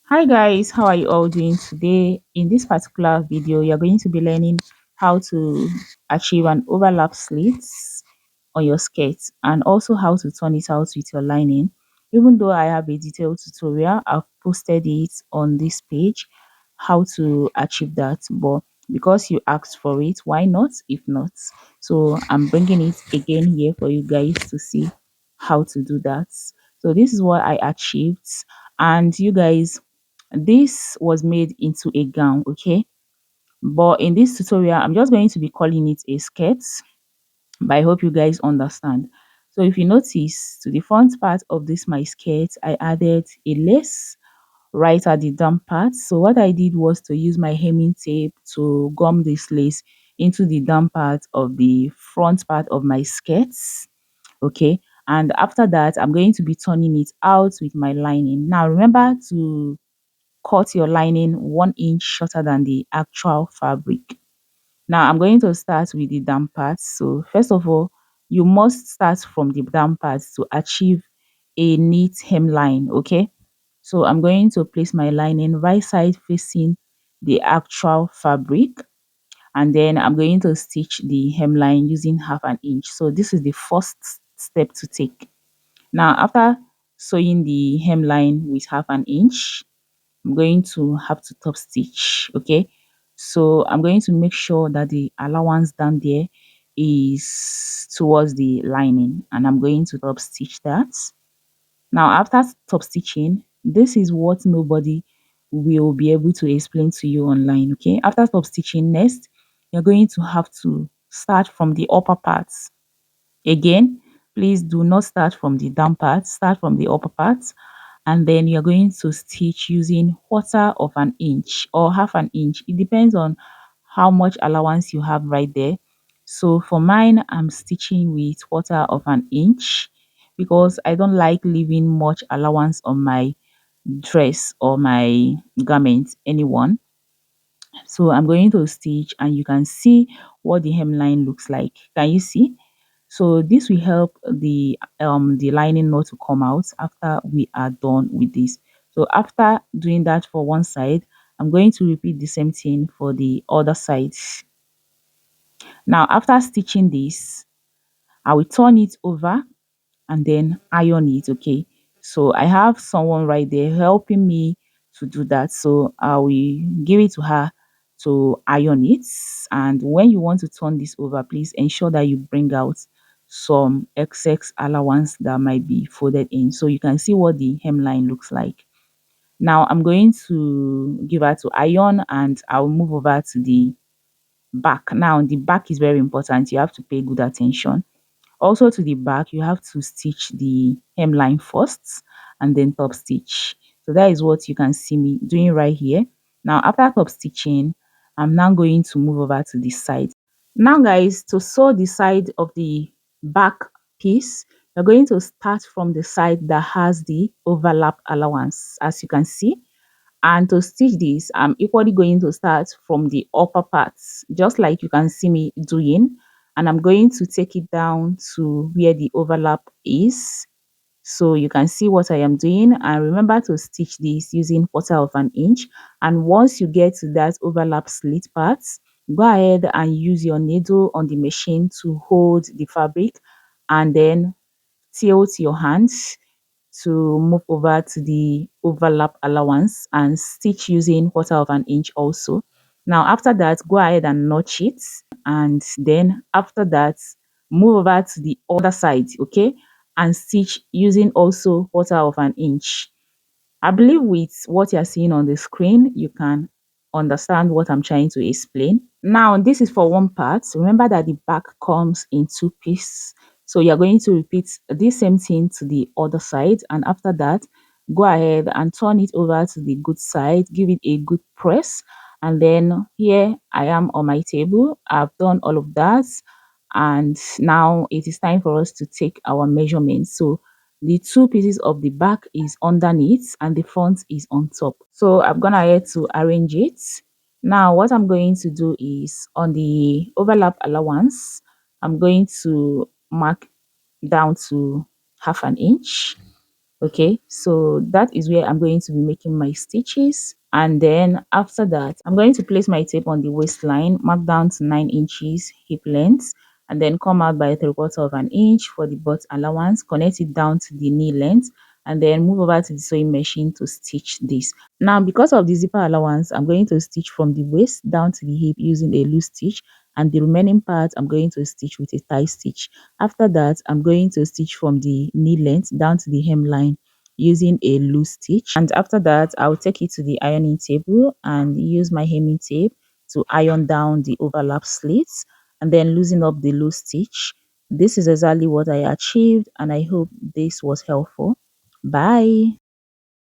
Hi guys, how are you all doing today? In this particular video, you're going to be learning how to achieve an overlap slit on your skirt and also how to turn it out with your lining. Even though I have a detailed tutorial, I've posted it on this page, how to achieve that. But because you asked for it, why not? If not, so I'm bringing it again here for you guys to see how to do that. So this is what I achieved, and you guys, this was made into a gown, okay? But in this tutorial, I'm just going to be calling it a skirt, but I hope you guys understand. So if you notice, to the front part of this my skirt, I added a lace right at the down part. So what I did was to use my hemming tape to gum this lace into the down part of the front part of my skirts, okay? And after that, I'm going to be turning it out with my lining. Now remember to cut your lining 1 inch shorter than the actual fabric. Now I'm going to start with the down parts. So first of all, you must start from the down parts to achieve a neat hemline, okay? So I'm going to place my lining right side facing the actual fabric, and then I'm going to stitch the hemline using 1/2 inch. So this is the first step to take. Now after sewing the hemline with 1/2 inch, I'm going to have to top stitch, okay? So I'm going to make sure that the allowance down there is towards the lining, and I'm going to top stitch that. Now after top stitching, this is what nobody will be able to explain to you online, okay? After top stitching, next you're going to have to start from the upper parts. Again, please do not start from the down part, start from the upper part, and then you're going to stitch using 1/4 inch or 1/2 inch. It depends on how much allowance you have right there. So for mine, I'm stitching with 1/4 inch because I don't like leaving much allowance on my dress or my garment, anyone. So I'm going to stitch, and you can see what the hemline looks like. Can you see? So this will help the lining not to come out after we are done with this. So after doing that for one side, I'm going to repeat the same thing for the other side. Now after stitching this, I will turn it over and then iron it, okay? So I have someone right there helping me to do that, so I will give it to her to iron it. And when you want to turn this over, please ensure that you bring out some excess allowance that might be folded in, so you can see what the hemline looks like. Now I'm going to give her to iron, and I'll move over to the back. Now the back is very important, you have to pay good attention. Also to the back, you have to stitch the hemline first and then top stitch. So that is what you can see me doing right here. Now after top stitching, I'm now going to move over to the side. Now guys, to sew the side of the back piece, you're going to start from the side that has the overlap allowance, as you can see. And to stitch this, I'm equally going to start from the upper parts, just like you can see me doing. And I'm going to take it down to where the overlap is. So you can see what I am doing. And remember to stitch this using 1/4 inch. And once you get to that overlap slit part, go ahead and use your needle on the machine to hold the fabric, and then tilt your hands to move over to the overlap allowance and stitch using 1/4 inch also. Now after that, go ahead and notch it, and then after that, move over to the other side, okay, and stitch using also 1/4 inch. I believe with what you're seeing on the screen, you can understand what I'm trying to explain. Now, this is for one part. Remember that the back comes in two pieces. So you're going to repeat the same thing to the other side. And after that, go ahead and turn it over to the good side. Give it a good press. And then here I am on my table. I've done all of that. And now it is time for us to take our measurements. So the two pieces of the back is underneath and the front is on top. So I've gone ahead to arrange it. Now what I'm going to do is on the overlap allowance, I'm going to mark down to 1/2 inch. Okay, so that is where I'm going to be making my stitches, and then after that I'm going to place my tape on the waistline, mark down to 9 inches hip length, and then come out by 3/4 of an inch for the butt allowance, connect it down to the knee length, and then move over to the sewing machine to stitch this. Now, because of the zipper allowance, I'm going to stitch from the waist down to the hip using a loose stitch, and the remaining part I'm going to stitch with a tie stitch. After that, I'm going to stitch from the knee length down to the hemline using a loose stitch, and after that I'll take it to the ironing table and use my hemming tape to iron down the overlap slits and then loosen up the loose stitch. This is exactly what I achieved, and I hope this was helpful. Bye.